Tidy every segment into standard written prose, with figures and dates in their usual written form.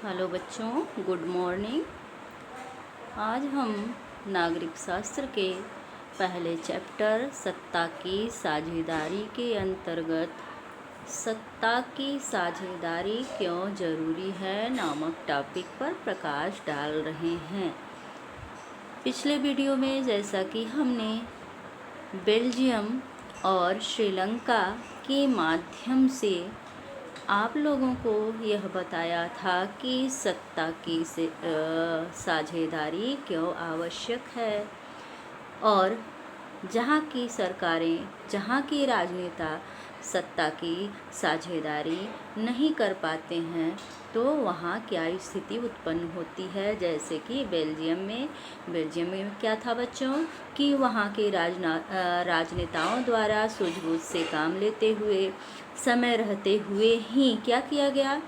Hello बच्चों, good morning. आज हम नागरिक शास्त्र के पहले चैप्टर सत्ता की साझेदारी के अंतर्गत सत्ता की साझेदारी क्यों जरूरी है नामक टॉपिक पर प्रकाश डाल रहे हैं। पिछले वीडियो में जैसा कि हमने बेल्जियम और श्रीलंका के माध्यम से आप लोगों को यह बताया था कि सत्ता की साझेदारी क्यों आवश्यक है और जहाँ की सरकारें, जहाँ के राजनेता सत्ता की साझेदारी नहीं कर पाते हैं तो वहाँ क्या स्थिति उत्पन्न होती है। जैसे कि बेल्जियम में क्या था बच्चों कि वहाँ के राजनेताओं द्वारा सूझबूझ से काम लेते हुए समय रहते हुए ही क्या किया गया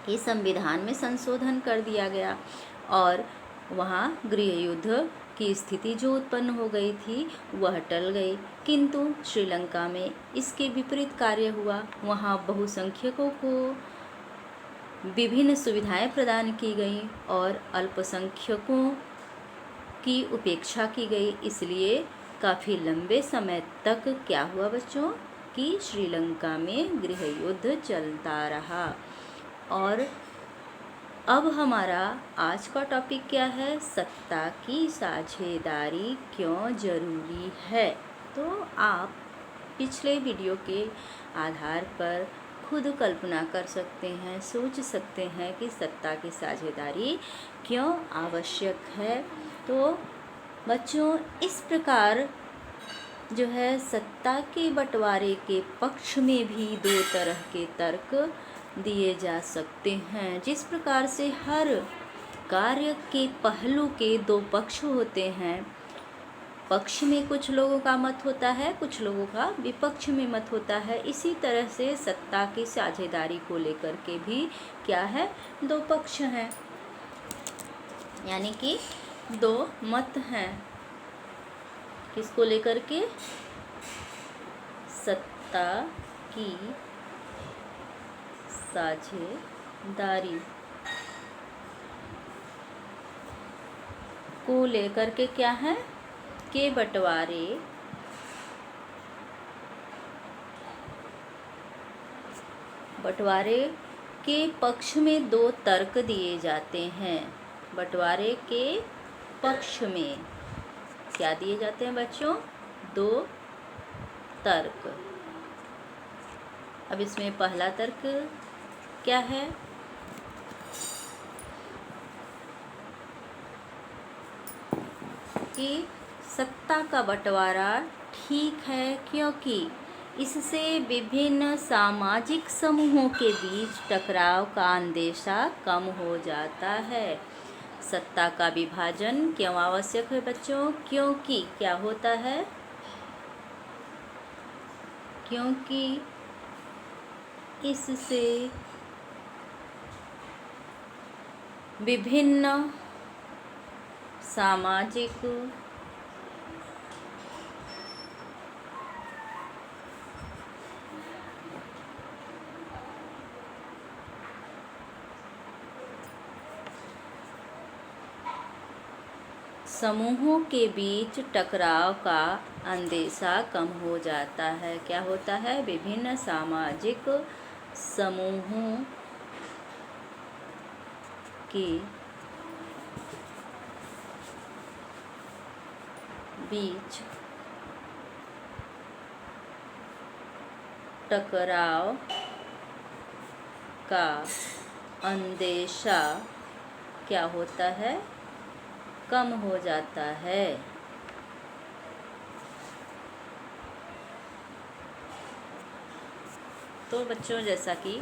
कि संविधान में संशोधन कर दिया गया और वहाँ गृह युद्ध की स्थिति जो उत्पन्न हो गई थी वह टल गई। किंतु श्रीलंका में इसके विपरीत कार्य हुआ। वहाँ बहुसंख्यकों को विभिन्न सुविधाएं प्रदान की गई और अल्पसंख्यकों की उपेक्षा की गई। इसलिए काफ़ी लंबे समय तक क्या हुआ बच्चों कि श्रीलंका में गृह युद्ध चलता रहा। और अब हमारा आज का टॉपिक क्या है, सत्ता की साझेदारी क्यों ज़रूरी है। तो आप पिछले वीडियो के आधार पर खुद कल्पना कर सकते हैं, सोच सकते हैं कि सत्ता की साझेदारी क्यों आवश्यक है। तो बच्चों इस प्रकार जो है सत्ता के बंटवारे के पक्ष में भी दो तरह के तर्क दिए जा सकते हैं। जिस प्रकार से हर कार्य के पहलू के दो पक्ष होते हैं, पक्ष में कुछ लोगों का मत होता है, कुछ लोगों का विपक्ष में मत होता है। इसी तरह से सत्ता की साझेदारी को लेकर के भी क्या है, दो पक्ष हैं, यानी कि दो मत हैं। किसको लेकर के, सत्ता की साझेदारी को लेकर के क्या है के बंटवारे के पक्ष में दो तर्क दिए जाते हैं। बंटवारे के पक्ष में क्या दिए जाते हैं बच्चों, दो तर्क। अब इसमें पहला तर्क क्या है कि सत्ता का बंटवारा ठीक है क्योंकि इससे विभिन्न सामाजिक समूहों के बीच टकराव का अंदेशा कम हो जाता है। सत्ता का विभाजन क्यों आवश्यक है बच्चों, क्योंकि क्या होता है, क्योंकि इससे विभिन्न सामाजिक समूहों के बीच टकराव का अंदेशा कम हो जाता है। क्या होता है, विभिन्न सामाजिक समूहों के बीच टकराव का अंदेशा क्या होता है, कम हो जाता है। तो बच्चों जैसा कि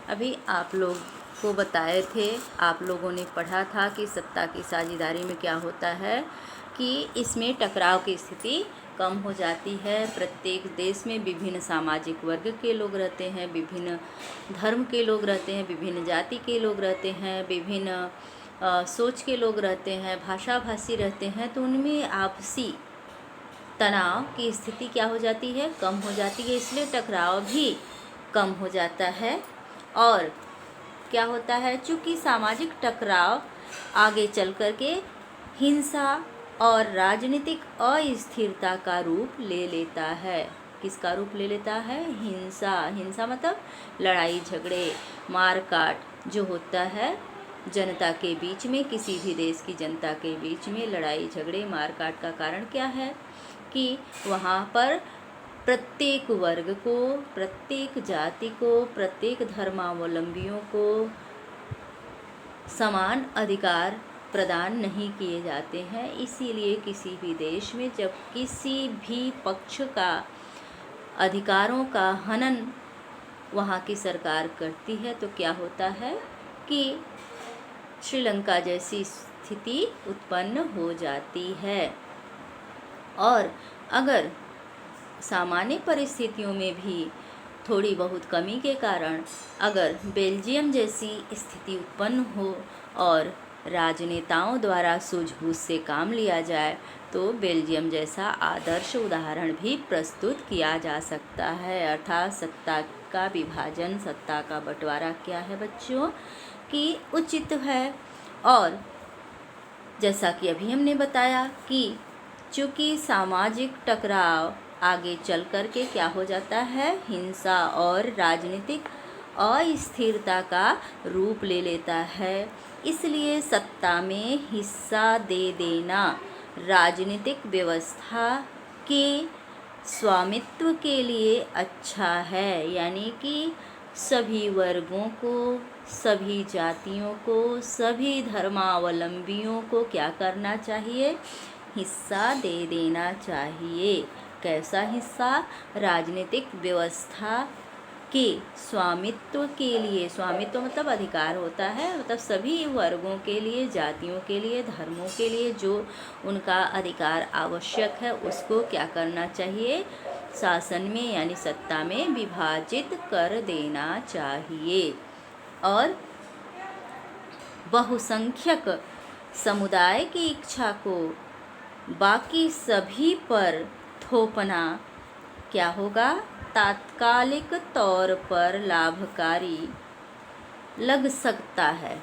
अभी आप लोग को बताए थे, आप लोगों ने पढ़ा था कि सत्ता की साझेदारी में क्या होता है कि इसमें टकराव की स्थिति कम हो जाती है। प्रत्येक देश में विभिन्न सामाजिक वर्ग के लोग रहते हैं, विभिन्न धर्म के लोग रहते हैं, विभिन्न जाति के लोग रहते हैं, विभिन्न सोच के लोग रहते हैं, भाषाभाषी रहते हैं। तो उनमें आपसी तनाव की स्थिति क्या हो जाती है, कम हो जाती है। इसलिए टकराव भी कम हो जाता है और क्या होता है, चूँकि सामाजिक टकराव आगे चल कर के हिंसा और राजनीतिक अस्थिरता का रूप ले लेता है। किसका रूप ले लेता है? हिंसा। हिंसा मतलब लड़ाई झगड़े, मार काट जो होता है जनता के बीच में, किसी भी देश की जनता के बीच में लड़ाई झगड़े मार काट का कारण क्या है कि वहाँ पर प्रत्येक वर्ग को, प्रत्येक जाति को, प्रत्येक धर्मावलंबियों को समान अधिकार प्रदान नहीं किए जाते हैं। इसीलिए किसी भी देश में जब किसी भी पक्ष का अधिकारों का हनन वहाँ की सरकार करती है तो क्या होता है कि श्रीलंका जैसी स्थिति उत्पन्न हो जाती है। और अगर सामान्य परिस्थितियों में भी थोड़ी बहुत कमी के कारण अगर बेल्जियम जैसी स्थिति उत्पन्न हो और राजनेताओं द्वारा सूझबूझ से काम लिया जाए तो बेल्जियम जैसा आदर्श उदाहरण भी प्रस्तुत किया जा सकता है। अर्थात सत्ता का विभाजन, सत्ता का बंटवारा क्या है बच्चों कि उचित है। और जैसा कि अभी हमने बताया कि चूँकि सामाजिक टकराव आगे चल कर के क्या हो जाता है, हिंसा और राजनीतिक अस्थिरता का रूप ले लेता है, इसलिए सत्ता में हिस्सा दे देना राजनीतिक व्यवस्था के स्वामित्व के लिए अच्छा है। यानी कि सभी वर्गों को, सभी जातियों को, सभी धर्मावलंबियों को क्या करना चाहिए, हिस्सा दे देना चाहिए। कैसा हिस्सा? राजनीतिक व्यवस्था के स्वामित्व के लिए। स्वामित्व मतलब अधिकार होता है, मतलब सभी वर्गों के लिए, जातियों के लिए, धर्मों के लिए जो उनका अधिकार आवश्यक है उसको क्या करना चाहिए, शासन में यानी सत्ता में विभाजित कर देना चाहिए। और बहुसंख्यक समुदाय की इच्छा को बाकी सभी पर थोपना क्या होगा, तात्कालिक तौर पर लाभकारी लग सकता है।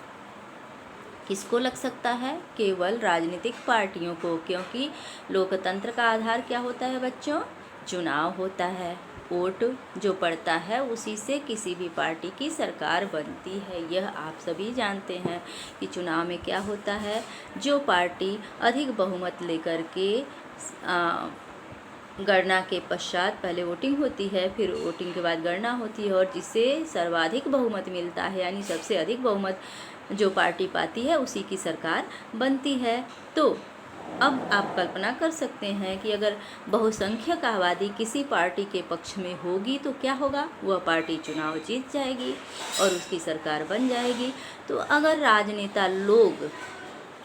किसको लग सकता है? केवल राजनीतिक पार्टियों को, क्योंकि लोकतंत्र का आधार क्या होता है बच्चों? चुनाव होता है। वोट जो पड़ता है उसी से किसी भी पार्टी की सरकार बनती है। यह आप सभी जानते हैं कि चुनाव में क्या होता है, जो पार्टी अधिक बहुमत लेकर के गणना के पश्चात पहले वोटिंग होती है, फिर वोटिंग के बाद गणना होती है और जिसे सर्वाधिक बहुमत मिलता है यानी सबसे अधिक बहुमत जो पार्टी पाती है उसी की सरकार बनती है। तो अब आप कल्पना कर सकते हैं कि अगर बहुसंख्यक आबादी किसी पार्टी के पक्ष में होगी तो क्या होगा, वह पार्टी चुनाव जीत जाएगी और उसकी सरकार बन जाएगी। तो अगर राजनेता लोग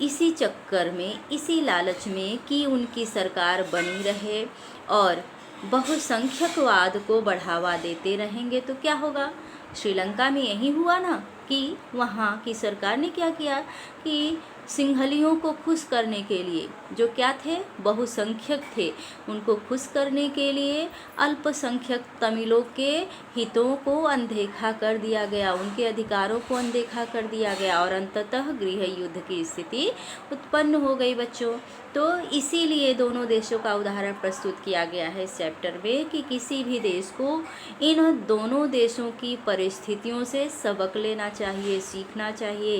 इसी चक्कर में, इसी लालच में कि उनकी सरकार बनी रहे और बहुसंख्यकवाद को बढ़ावा देते रहेंगे तो क्या होगा। श्रीलंका में यही हुआ ना कि वहाँ की सरकार ने क्या किया कि सिंहलियों को खुश करने के लिए, जो क्या थे, बहुसंख्यक थे, उनको खुश करने के लिए अल्पसंख्यक तमिलों के हितों को अनदेखा कर दिया गया, उनके अधिकारों को अनदेखा कर दिया गया और अंततः गृह युद्ध की स्थिति उत्पन्न हो गई बच्चों। तो इसीलिए दोनों देशों का उदाहरण प्रस्तुत किया गया है इस चैप्टर में कि किसी भी देश को इन दोनों देशों की परिस्थितियों से सबक लेना चाहिए, सीखना चाहिए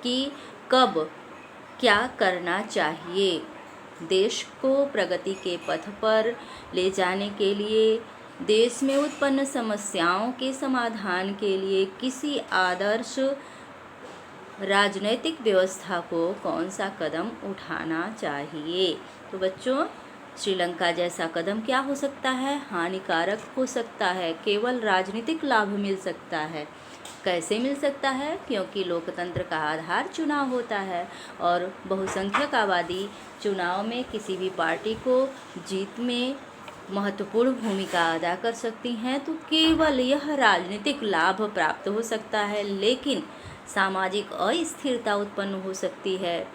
कि कब क्या करना चाहिए। देश को प्रगति के पथ पर ले जाने के लिए, देश में उत्पन्न समस्याओं के समाधान के लिए किसी आदर्श राजनैतिक व्यवस्था को कौन सा कदम उठाना चाहिए। तो बच्चों, श्रीलंका जैसा कदम क्या हो सकता है, हानिकारक हो सकता है, केवल राजनीतिक लाभ मिल सकता है। कैसे मिल सकता है? क्योंकि लोकतंत्र का आधार चुनाव होता है और बहुसंख्यक आबादी चुनाव में किसी भी पार्टी को जीत में महत्वपूर्ण भूमिका अदा कर सकती हैं, तो केवल यह राजनीतिक लाभ प्राप्त हो सकता है। लेकिन सामाजिक अस्थिरता उत्पन्न हो सकती है,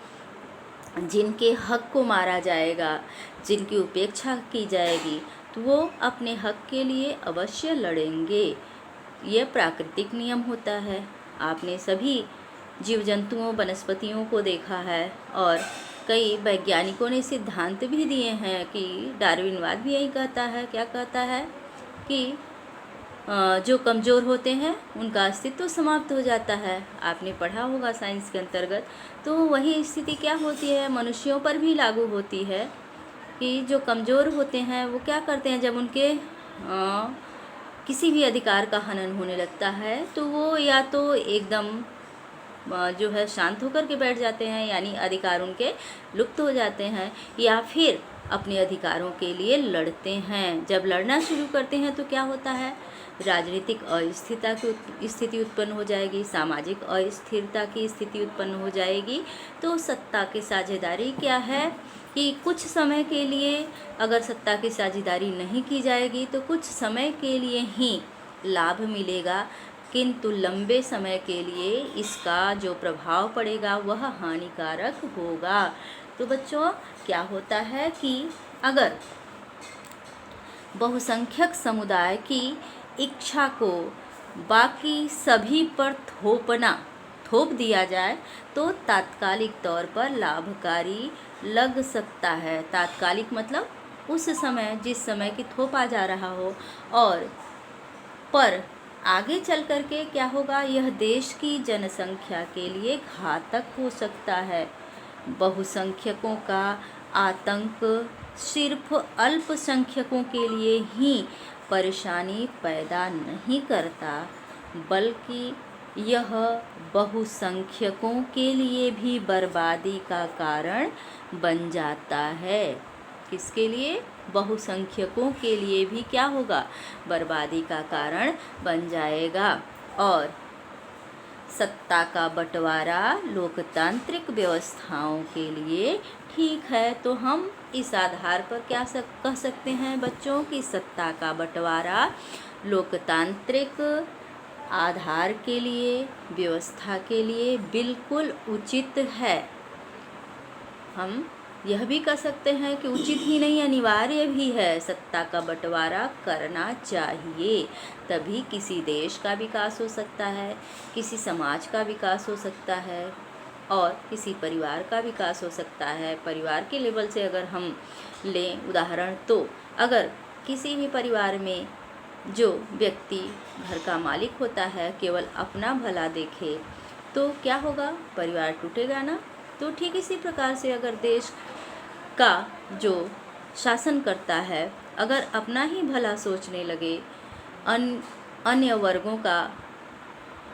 जिनके हक को मारा जाएगा, जिनकी उपेक्षा की जाएगी, तो वो अपने हक के लिए अवश्य लड़ेंगे। यह प्राकृतिक नियम होता है। आपने सभी जीव जंतुओं वनस्पतियों को देखा है और कई वैज्ञानिकों ने सिद्धांत भी दिए हैं कि डार्विनवाद भी यही कहता है, क्या कहता है कि जो कमज़ोर होते हैं उनका अस्तित्व समाप्त हो जाता है। आपने पढ़ा होगा साइंस के अंतर्गत। तो वही स्थिति क्या होती है, मनुष्यों पर भी लागू होती है कि जो कमज़ोर होते हैं वो क्या करते हैं, जब उनके किसी भी अधिकार का हनन होने लगता है तो वो या तो एकदम जो है शांत होकर के बैठ जाते हैं, यानी अधिकार उनके लुप्त हो जाते हैं, या फिर अपने अधिकारों के लिए लड़ते हैं। जब लड़ना शुरू करते हैं तो क्या होता है, राजनीतिक अस्थिरता की स्थिति उत्पन्न हो जाएगी, सामाजिक अस्थिरता की स्थिति उत्पन्न हो जाएगी। तो सत्ता की साझेदारी क्या है कि कुछ समय के लिए अगर सत्ता की साझेदारी नहीं की जाएगी तो कुछ समय के लिए ही लाभ मिलेगा, किंतु लंबे समय के लिए इसका जो प्रभाव पड़ेगा वह हानिकारक होगा। तो बच्चों क्या होता है कि अगर बहुसंख्यक समुदाय की इच्छा को बाकी सभी पर थोप दिया जाए तो तात्कालिक तौर पर लाभकारी लग सकता है। तात्कालिक मतलब उस समय, जिस समय की थोपा जा रहा हो, और पर आगे चल कर के क्या होगा, यह देश की जनसंख्या के लिए घातक हो सकता है। बहुसंख्यकों का आतंक सिर्फ अल्पसंख्यकों के लिए ही परेशानी पैदा नहीं करता, बल्कि यह बहुसंख्यकों के लिए भी बर्बादी का कारण बन जाता है। किसके लिए, बहुसंख्यकों के लिए भी क्या होगा, बर्बादी का कारण बन जाएगा। और सत्ता का बंटवारा लोकतांत्रिक व्यवस्थाओं के लिए ठीक है। तो हम इस आधार पर क्या कह सकते हैं बच्चों की सत्ता का बंटवारा लोकतांत्रिक आधार के लिए, व्यवस्था के लिए बिल्कुल उचित है। हम यह भी कह सकते हैं कि उचित ही नहीं, अनिवार्य भी है। सत्ता का बंटवारा करना चाहिए, तभी किसी देश का विकास हो सकता है, किसी समाज का विकास हो सकता है और किसी परिवार का विकास हो सकता है। परिवार के लेवल से अगर हम लें उदाहरण, तो अगर किसी भी परिवार में जो व्यक्ति घर का मालिक होता है केवल अपना भला देखे तो क्या होगा, परिवार टूटेगा ना। तो ठीक इसी प्रकार से अगर देश का जो शासन करता है अगर अपना ही भला सोचने लगे, अन्य वर्गों का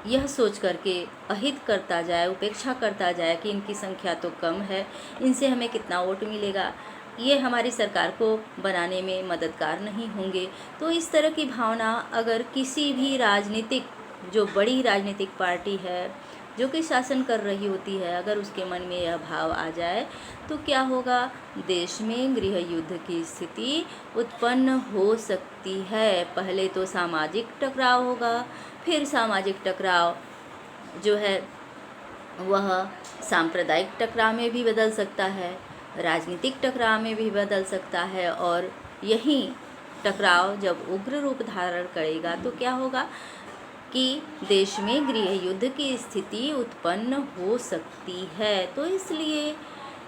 यह सोच करके अहित करता जाए, उपेक्षा करता जाए कि इनकी संख्या तो कम है, इनसे हमें कितना वोट मिलेगा, ये हमारी सरकार को बनाने में मददगार नहीं होंगे। तो इस तरह की भावना अगर किसी भी राजनीतिक, जो बड़ी राजनीतिक पार्टी है जो कि शासन कर रही होती है, अगर उसके मन में यह भाव आ जाए तो क्या होगा, देश में गृह युद्ध की स्थिति उत्पन्न हो सकती है। पहले तो सामाजिक टकराव होगा, फिर सामाजिक टकराव जो है वह सांप्रदायिक टकराव में भी बदल सकता है, राजनीतिक टकराव में भी बदल सकता है, और यही टकराव जब उग्र रूप धारण करेगा तो क्या होगा कि देश में गृह युद्ध की स्थिति उत्पन्न हो सकती है। तो इसलिए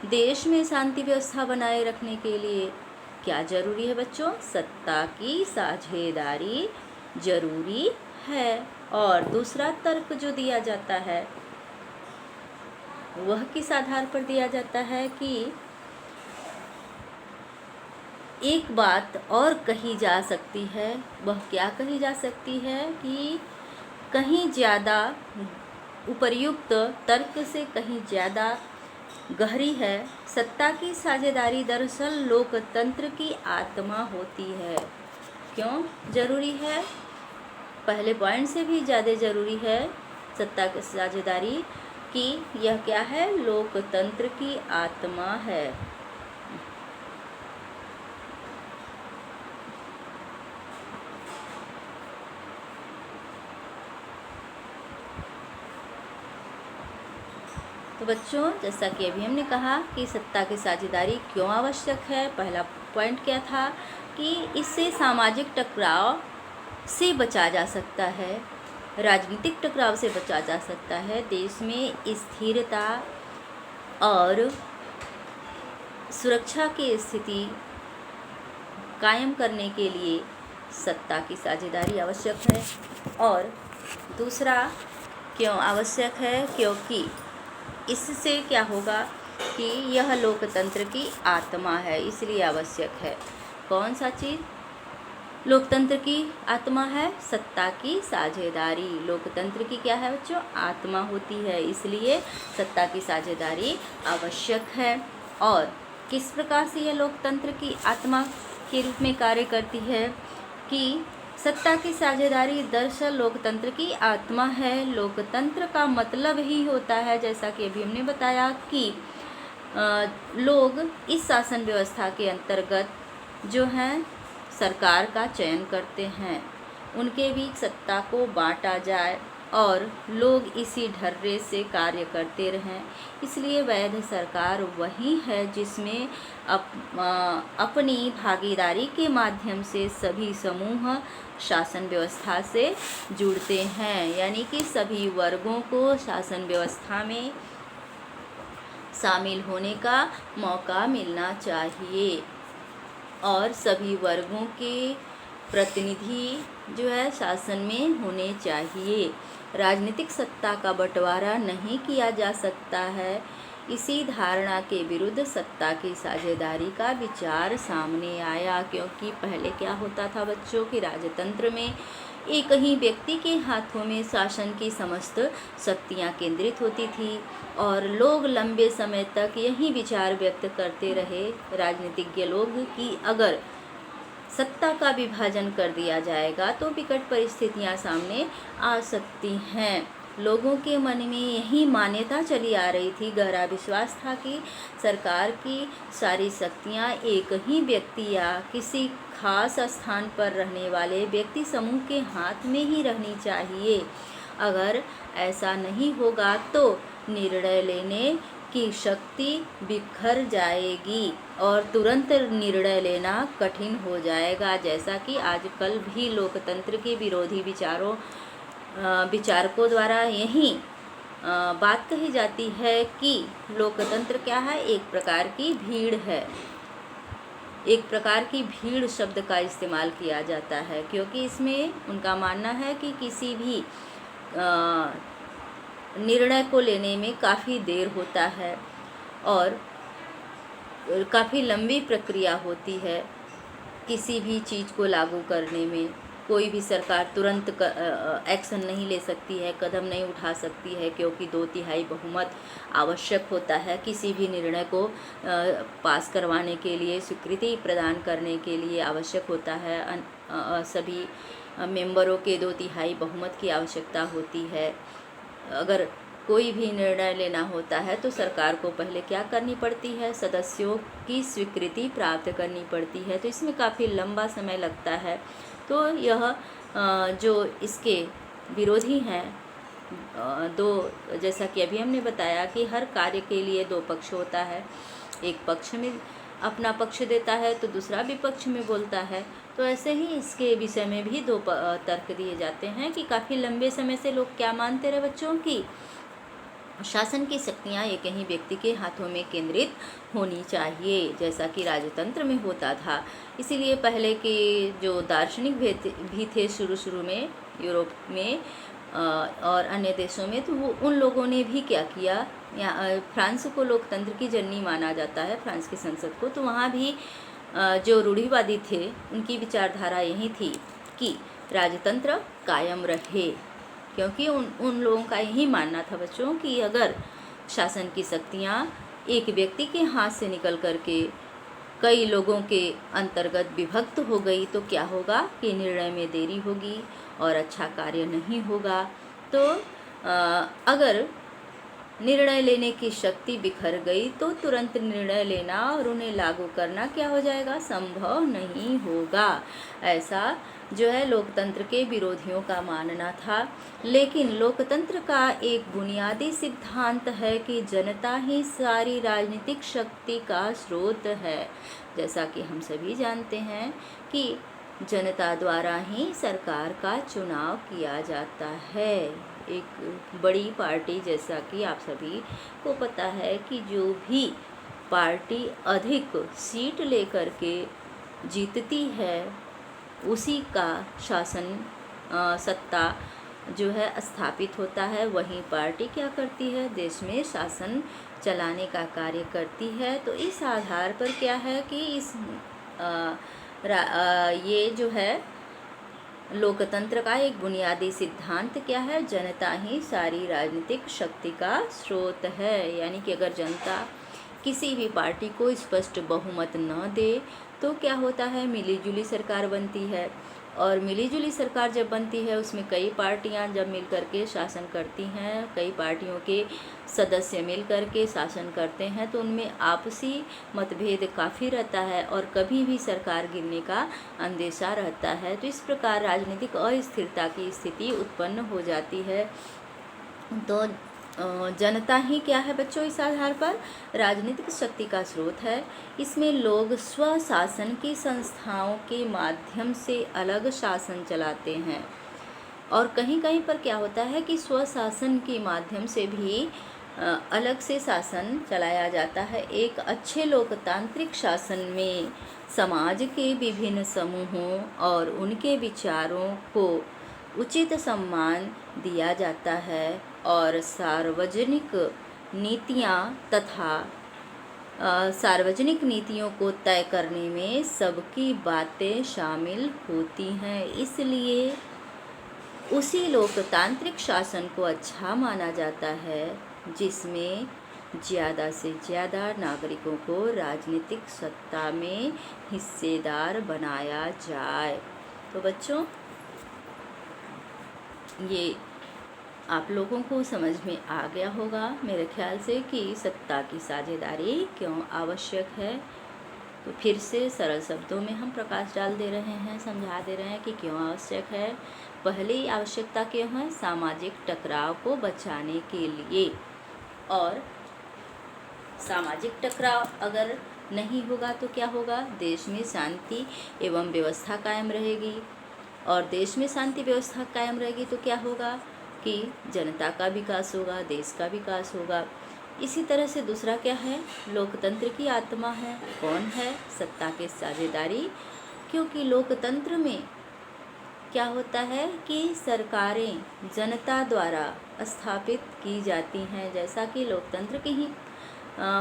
देश में शांति व्यवस्था बनाए रखने के लिए क्या जरूरी है बच्चों, सत्ता की साझेदारी जरूरी है। और दूसरा तर्क जो दिया जाता है वह किस आधार पर दिया जाता है कि एक बात और कही जा सकती है, वह क्या कही जा सकती है कि कहीं ज़्यादा उपर्युक्त तर्क से कहीं ज़्यादा गहरी है। सत्ता की साझेदारी दरअसल लोकतंत्र की आत्मा होती है। क्यों जरूरी है, पहले पॉइंट से भी ज़्यादा ज़रूरी है सत्ता की साझेदारी कि यह क्या है, लोकतंत्र की आत्मा है। तो बच्चों जैसा कि अभी हमने कहा कि सत्ता की साझेदारी क्यों आवश्यक है, पहला पॉइंट क्या था कि इससे सामाजिक टकराव से बचा जा सकता है, राजनीतिक टकराव से बचा जा सकता है। देश में स्थिरता और सुरक्षा की स्थिति कायम करने के लिए सत्ता की साझेदारी आवश्यक है। और दूसरा क्यों आवश्यक है, क्योंकि इससे क्या होगा कि यह लोकतंत्र की आत्मा है, इसलिए आवश्यक है। कौन सा चीज़ लोकतंत्र की आत्मा है? सत्ता की साझेदारी। लोकतंत्र की क्या है बच्चों? आत्मा होती है, इसलिए सत्ता की साझेदारी आवश्यक है। और किस प्रकार से यह लोकतंत्र की आत्मा के रूप में कार्य करती है कि सत्ता की साझेदारी दरअसल लोकतंत्र की आत्मा है। लोकतंत्र का मतलब ही होता है, जैसा कि अभी हमने बताया, कि लोग इस शासन व्यवस्था के अंतर्गत जो हैं सरकार का चयन करते हैं, उनके बीच सत्ता को बांटा जाए और लोग इसी ढर्रे से कार्य करते रहें। इसलिए वैध सरकार वही है जिसमें अपनी भागीदारी के माध्यम से सभी समूह शासन व्यवस्था से जुड़ते हैं, यानी कि सभी वर्गों को शासन व्यवस्था में शामिल होने का मौका मिलना चाहिए और सभी वर्गों के प्रतिनिधि जो है शासन में होने चाहिए। राजनीतिक सत्ता का बंटवारा नहीं किया जा सकता है। इसी धारणा के विरुद्ध सत्ता की साझेदारी का विचार सामने आया, क्योंकि पहले क्या होता था बच्चों कि राजतंत्र में एक ही व्यक्ति के हाथों में शासन की समस्त शक्तियाँ केंद्रित होती थी और लोग लंबे समय तक यही विचार व्यक्त करते रहे, राजनीतिज्ञ लोग, कि अगर सत्ता का विभाजन कर दिया जाएगा तो विकट परिस्थितियां सामने आ सकती हैं। लोगों के मन में यही मान्यता चली आ रही थी, गहरा विश्वास था कि सरकार की सारी शक्तियां एक ही व्यक्ति या किसी खास स्थान पर रहने वाले व्यक्ति समूह के हाथ में ही रहनी चाहिए। अगर ऐसा नहीं होगा तो निर्णय लेने की शक्ति बिखर जाएगी और तुरंत निर्णय लेना कठिन हो जाएगा, जैसा कि आजकल भी लोकतंत्र के विरोधी विचारकों द्वारा यही बात कही जाती है कि लोकतंत्र क्या है? एक प्रकार की भीड़ है। एक प्रकार की भीड़ शब्द का इस्तेमाल किया जाता है क्योंकि इसमें उनका मानना है कि किसी भी निर्णय को लेने में काफ़ी देर होता है और काफ़ी लंबी प्रक्रिया होती है। किसी भी चीज़ को लागू करने में कोई भी सरकार तुरंत एक्शन नहीं ले सकती है, कदम नहीं उठा सकती है, क्योंकि 2/3 बहुमत आवश्यक होता है किसी भी निर्णय को पास करवाने के लिए, स्वीकृति प्रदान करने के लिए आवश्यक होता है। सभी मेंबरों के 2/3 बहुमत की आवश्यकता होती है। अगर कोई भी निर्णय लेना होता है तो सरकार को पहले क्या करनी पड़ती है? सदस्यों की स्वीकृति प्राप्त करनी पड़ती है, तो इसमें काफ़ी लंबा समय लगता है। तो यह जो इसके विरोधी हैं जैसा कि अभी हमने बताया कि हर कार्य के लिए 2 पक्ष होता है। एक पक्ष में अपना पक्ष देता है तो दूसरा विपक्ष में बोलता है। तो ऐसे ही इसके विषय में भी 2 तर्क दिए जाते हैं कि काफ़ी लंबे समय से लोग क्या मानते रहे बच्चों की शासन की शक्तियाँ एक ही व्यक्ति के हाथों में केंद्रित होनी चाहिए, जैसा कि राजतंत्र में होता था। इसीलिए पहले के जो दार्शनिक भी थे शुरू में यूरोप में और अन्य देशों में, तो वो उन लोगों ने भी क्या किया, यहाँ फ्रांस को लोकतंत्र की जननी माना जाता है, फ्रांस की संसद को। तो वहाँ भी जो रूढ़िवादी थे उनकी विचारधारा यही थी कि राजतंत्र कायम रहे, क्योंकि उन लोगों का यही मानना था बच्चों कि अगर शासन की शक्तियाँ एक व्यक्ति के हाथ से निकल करके कई लोगों के अंतर्गत विभक्त हो गई तो क्या होगा कि निर्णय में देरी होगी और अच्छा कार्य नहीं होगा। तो अगर निर्णय लेने की शक्ति बिखर गई तो तुरंत निर्णय लेना और उन्हें लागू करना क्या हो जाएगा? संभव नहीं होगा। ऐसा जो है लोकतंत्र के विरोधियों का मानना था। लेकिन लोकतंत्र का एक बुनियादी सिद्धांत है कि जनता ही सारी राजनीतिक शक्ति का स्रोत है। जैसा कि हम सभी जानते हैं कि जनता द्वारा ही सरकार का चुनाव किया जाता है। एक बड़ी पार्टी, जैसा कि आप सभी को पता है कि जो भी पार्टी अधिक सीट लेकर के जीतती है उसी का शासन सत्ता जो है स्थापित होता है। वही पार्टी क्या करती है, देश में शासन चलाने का कार्य करती है। तो इस आधार पर क्या है कि ये जो है लोकतंत्र का एक बुनियादी सिद्धांत क्या है, जनता ही सारी राजनीतिक शक्ति का स्रोत है। यानी कि अगर जनता किसी भी पार्टी को स्पष्ट बहुमत न दे तो क्या होता है, मिलीजुली सरकार बनती है। और मिलीजुली सरकार जब बनती है उसमें कई पार्टियां जब मिल करके शासन करती हैं, कई पार्टियों के सदस्य मिल करके शासन करते हैं, तो उनमें आपसी मतभेद काफ़ी रहता है और कभी भी सरकार गिरने का अंदेशा रहता है। तो इस प्रकार राजनीतिक अस्थिरता की स्थिति उत्पन्न हो जाती है। तो जनता ही क्या है बच्चों, इस आधार पर राजनीतिक शक्ति का स्रोत है। इसमें लोग स्वशासन की संस्थाओं के माध्यम से अलग शासन चलाते हैं। और कहीं कहीं पर क्या होता है कि स्वशासन के माध्यम से भी अलग से शासन चलाया जाता है। एक अच्छे लोकतांत्रिक शासन में समाज के विभिन्न समूहों और उनके विचारों को उचित सम्मान दिया जाता है और सार्वजनिक नीतियों को तय करने में सबकी बातें शामिल होती हैं। इसलिए उसी लोकतांत्रिक शासन को अच्छा माना जाता है जिसमें ज़्यादा से ज़्यादा नागरिकों को राजनीतिक सत्ता में हिस्सेदार बनाया जाए। तो बच्चों, ये आप लोगों को समझ में आ गया होगा मेरे ख्याल से कि सत्ता की साझेदारी क्यों आवश्यक है। तो फिर से सरल शब्दों में हम प्रकाश डाल दे रहे हैं, समझा दे रहे हैं कि क्यों आवश्यक है। पहली आवश्यकता क्यों है, सामाजिक टकराव को बचाने के लिए। और सामाजिक टकराव अगर नहीं होगा तो क्या होगा, देश में शांति एवं व्यवस्था कायम रहेगी। और देश में शांति व्यवस्था कायम रहेगी तो क्या होगा कि जनता का विकास होगा, देश का विकास होगा। इसी तरह से दूसरा क्या है, लोकतंत्र की आत्मा है। कौन है, सत्ता के साझेदारी। क्योंकि लोकतंत्र में क्या होता है कि सरकारें जनता द्वारा स्थापित की जाती हैं। जैसा कि लोकतंत्र की ही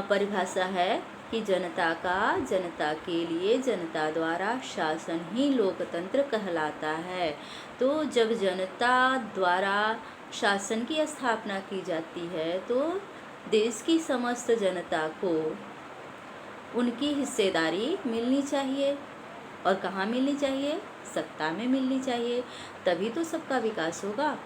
परिभाषा है कि जनता के लिए जनता द्वारा शासन ही लोकतंत्र कहलाता है। तो जब जनता द्वारा शासन की स्थापना की जाती है तो देश की समस्त जनता को उनकी हिस्सेदारी मिलनी चाहिए। और कहाँ मिलनी चाहिए, सत्ता में मिलनी चाहिए, तभी तो सबका विकास होगा।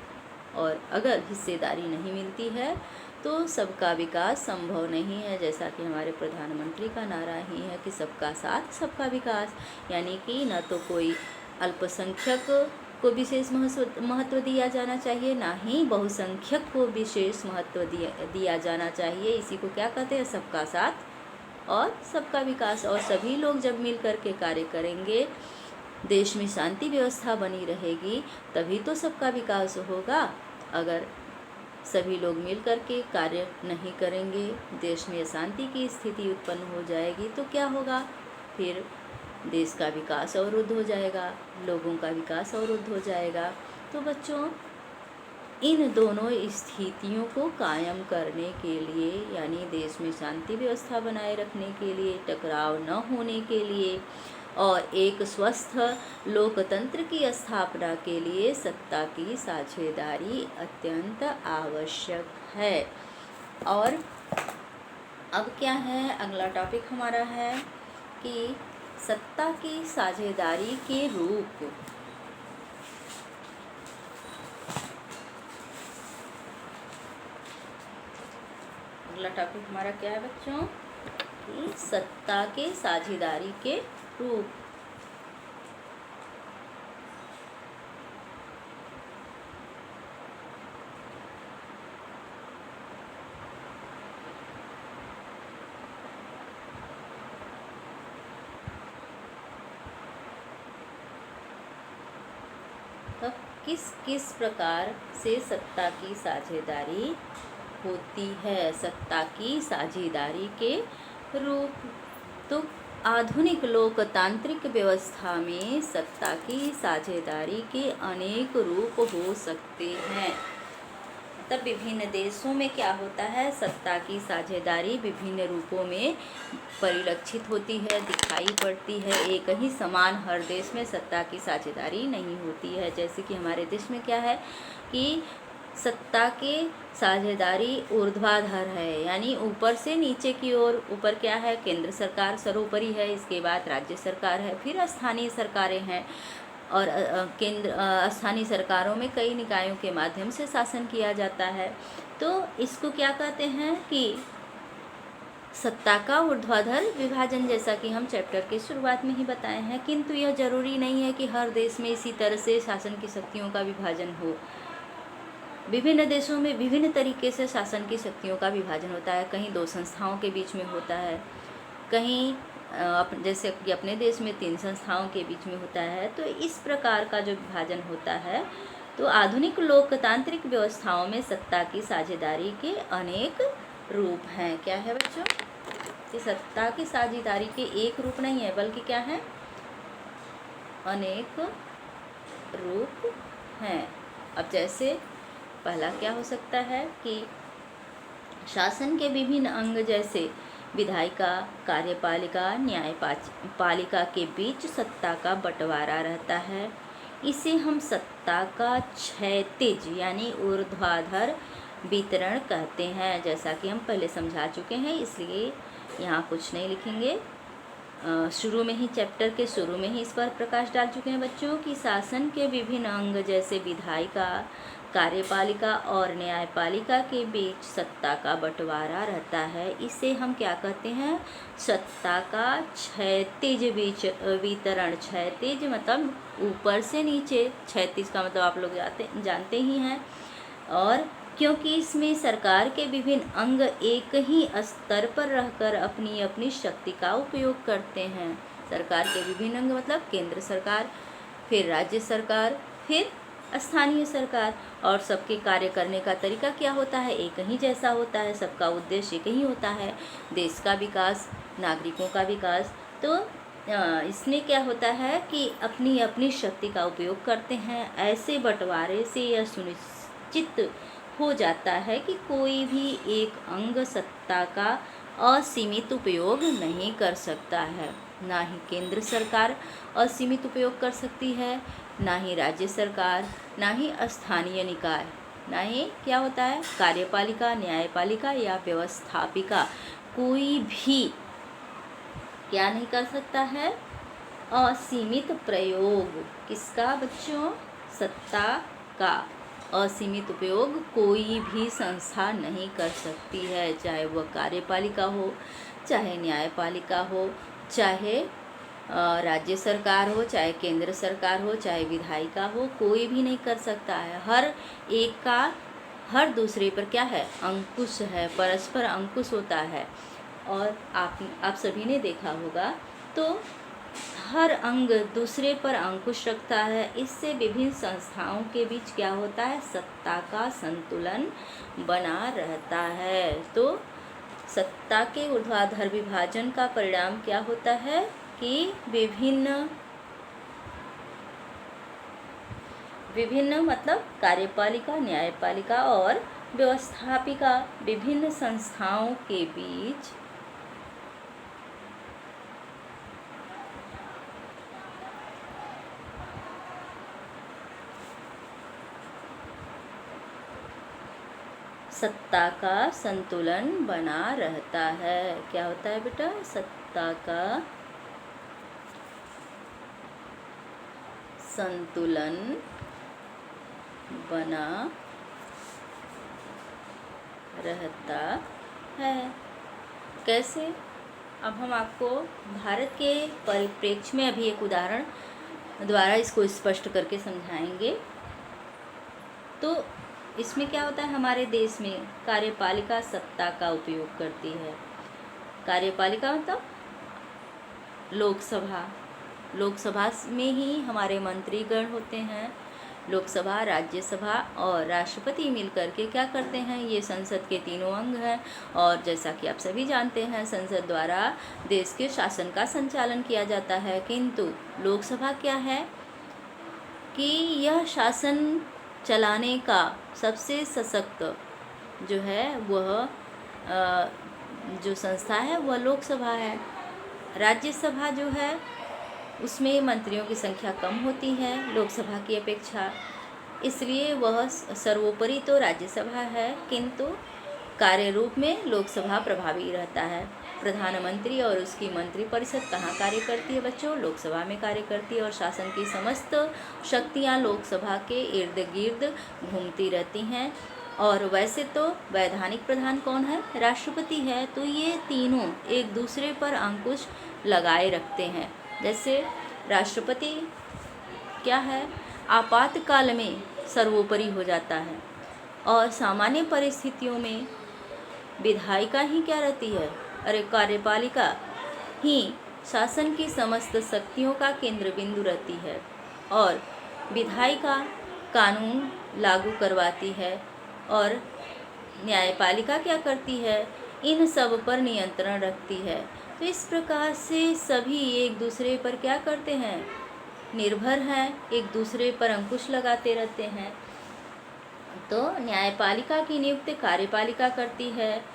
और अगर हिस्सेदारी नहीं मिलती है तो सबका विकास संभव नहीं है। जैसा कि हमारे प्रधानमंत्री का नारा ही है कि सबका साथ सबका विकास। यानी कि न तो कोई अल्पसंख्यक को विशेष महत्व दिया जाना चाहिए, ना ही बहुसंख्यक को विशेष महत्व दिया जाना चाहिए। इसी को क्या कहते हैं, सबका साथ और सबका विकास। और सभी लोग जब मिल कर के कार्य करेंगे, देश में शांति व्यवस्था बनी रहेगी, तभी तो सबका विकास होगा। अगर सभी लोग मिल कर के कार्य नहीं करेंगे, देश में अशांति की स्थिति उत्पन्न हो जाएगी, तो क्या होगा, फिर देश का विकास अवरुद्ध हो जाएगा, लोगों का विकास अवरुद्ध हो जाएगा। तो बच्चों, इन दोनों स्थितियों को कायम करने के लिए, यानी देश में शांति व्यवस्था बनाए रखने के लिए, टकराव न होने के लिए और एक स्वस्थ लोकतंत्र की स्थापना के लिए सत्ता की साझेदारी अत्यंत आवश्यक है। और अब क्या है, अगला टॉपिक हमारा है कि सत्ता की साझेदारी के रूप। अगला टॉपिक हमारा क्या है बच्चों, कि सत्ता के साझेदारी के रूप। किस किस प्रकार से सत्ता की साझेदारी होती है, सत्ता की साझेदारी के रूप। तो आधुनिक लोकतांत्रिक व्यवस्था में सत्ता की साझेदारी के अनेक रूप हो सकते हैं। तब विभिन्न देशों में क्या होता है, सत्ता की साझेदारी विभिन्न रूपों में परिलक्षित होती है, दिखाई पड़ती है। एक ही समान हर देश में सत्ता की साझेदारी नहीं होती है। जैसे कि हमारे देश में क्या है कि सत्ता के साझेदारी ऊर्ध्वाधर है, यानी ऊपर से नीचे की ओर। ऊपर क्या है, केंद्र सरकार सर्वोपरि है, इसके बाद राज्य सरकार है, फिर स्थानीय सरकारें हैं। और स्थानीय सरकारों में कई निकायों के माध्यम से शासन किया जाता है। तो इसको क्या कहते हैं कि सत्ता का ऊर्ध्वाधर विभाजन, जैसा कि हम चैप्टर के शुरुआत में ही बताए हैं। किंतु यह जरूरी नहीं है कि हर देश में इसी तरह से शासन की शक्तियों का विभाजन हो। विभिन्न देशों में विभिन्न तरीके से शासन की शक्तियों का विभाजन होता है। कहीं 2 संस्थाओं के बीच में होता है, कहीं जैसे कि अपने देश में 3 संस्थाओं के बीच में होता है। तो इस प्रकार का जो विभाजन होता है, तो आधुनिक लोकतांत्रिक व्यवस्थाओं में सत्ता की साझेदारी के अनेक रूप हैं। क्या है बच्चों, कि सत्ता की साझेदारी के एक रूप नहीं है, बल्कि क्या है, अनेक रूप हैं। अब जैसे पहला क्या हो सकता है कि शासन के विभिन्न अंग जैसे विधायिका, कार्यपालिका, न्यायपालिका के बीच सत्ता का बंटवारा रहता है। इसे हम सत्ता का क्षैतिज यानी ऊर्ध्वाधर वितरण कहते हैं, जैसा कि हम पहले समझा चुके हैं, इसलिए यहाँ कुछ नहीं लिखेंगे। शुरू में ही, चैप्टर के शुरू में ही इस पर प्रकाश डाल चुके हैं बच्चों कि शासन के विभिन्न अंग जैसे विधायिका, कार्यपालिका और न्यायपालिका के बीच सत्ता का बंटवारा रहता है। इसे हम क्या कहते हैं, सत्ता का क्षैतिज वितरण। क्षैतिज मतलब ऊपर से नीचे, क्षैतिज का मतलब आप लोग जानते ही हैं। और क्योंकि इसमें सरकार के विभिन्न अंग एक ही स्तर पर रहकर अपनी अपनी शक्ति का उपयोग करते हैं। सरकार के विभिन्न अंग मतलब केंद्र सरकार, फिर राज्य सरकार, फिर स्थानीय सरकार। और सबके कार्य करने का तरीका क्या होता है, एक ही जैसा होता है। सबका उद्देश्य एक ही होता है, देश का विकास, नागरिकों का विकास। तो इसमें क्या होता है कि अपनी अपनी शक्ति का उपयोग करते हैं। ऐसे बंटवारे से यह सुनिश्चित हो जाता है कि कोई भी एक अंग सत्ता का असीमित उपयोग नहीं कर सकता है। ना ही केंद्र सरकार असीमित उपयोग कर सकती है, ना ही राज्य सरकार, ना ही स्थानीय निकाय, ना ही क्या होता है, कार्यपालिका, न्यायपालिका या व्यवस्थापिका। कोई भी क्या नहीं कर सकता है, असीमित प्रयोग। किसका बच्चों, सत्ता का असीमित उपयोग कोई भी संस्था नहीं कर सकती है, चाहे वह कार्यपालिका हो, चाहे न्यायपालिका हो, चाहे राज्य सरकार हो, चाहे केंद्र सरकार हो, चाहे विधायिका हो, कोई भी नहीं कर सकता है। हर एक का हर दूसरे पर क्या है, अंकुश है, परस्पर अंकुश होता है। और आप सभी ने देखा होगा, तो हर अंग दूसरे पर अंकुश रखता है। इससे विभिन्न संस्थाओं के बीच क्या होता है, सत्ता का संतुलन बना रहता है। तो सत्ता के ऊर्ध्वाधर विभाजन का परिणाम क्या होता है कि विभिन्न मतलब कार्यपालिका, न्यायपालिका और व्यवस्थापिका विभिन्न संस्थाओं के बीच सत्ता का संतुलन बना रहता है। क्या होता है बेटा, सत्ता का संतुलन बना रहता है। कैसे, अब हम आपको भारत के परिप्रेक्ष्य में अभी एक उदाहरण द्वारा इसको स्पष्ट करके समझाएंगे। तो इसमें क्या होता है, हमारे देश में कार्यपालिका सत्ता का उपयोग करती है। कार्यपालिका मतलब लोकसभा में ही हमारे मंत्रीगण होते हैं, लोकसभा, राज्यसभा और राष्ट्रपति मिलकर के क्या करते हैं, ये संसद के तीनों अंग हैं। और जैसा कि आप सभी जानते हैं, संसद द्वारा देश के शासन का संचालन किया जाता है, किंतु लोकसभा क्या है कि यह शासन चलाने का सबसे सशक्त जो है वह जो संस्था है वह लोकसभा है। राज्यसभा जो है उसमें मंत्रियों की संख्या कम होती है लोकसभा की अपेक्षा, इसलिए वह सर्वोपरि तो राज्यसभा है, किंतु कार्य रूप में लोकसभा प्रभावी रहता है। प्रधानमंत्री और उसकी मंत्रिपरिषद कहाँ कार्य करती है बच्चों, लोकसभा में कार्य करती है, और शासन की समस्त शक्तियाँ लोकसभा के इर्द गिर्द घूमती रहती हैं। और वैसे तो वैधानिक प्रधान कौन है, राष्ट्रपति है। तो ये तीनों एक दूसरे पर अंकुश लगाए रखते हैं। जैसे राष्ट्रपति क्या है, आपातकाल में सर्वोपरि हो जाता है, और सामान्य परिस्थितियों में विधायिका ही क्या रहती है, अरे कार्यपालिका ही शासन की समस्त शक्तियों का केंद्र बिंदु रहती है, और विधायिका कानून लागू करवाती है, और न्यायपालिका क्या करती है, इन सब पर नियंत्रण रखती है। तो इस प्रकार से सभी एक दूसरे पर क्या करते हैं, निर्भर हैं, एक दूसरे पर अंकुश लगाते रहते हैं। तो न्यायपालिका की नियुक्ति कार्यपालिका करती है,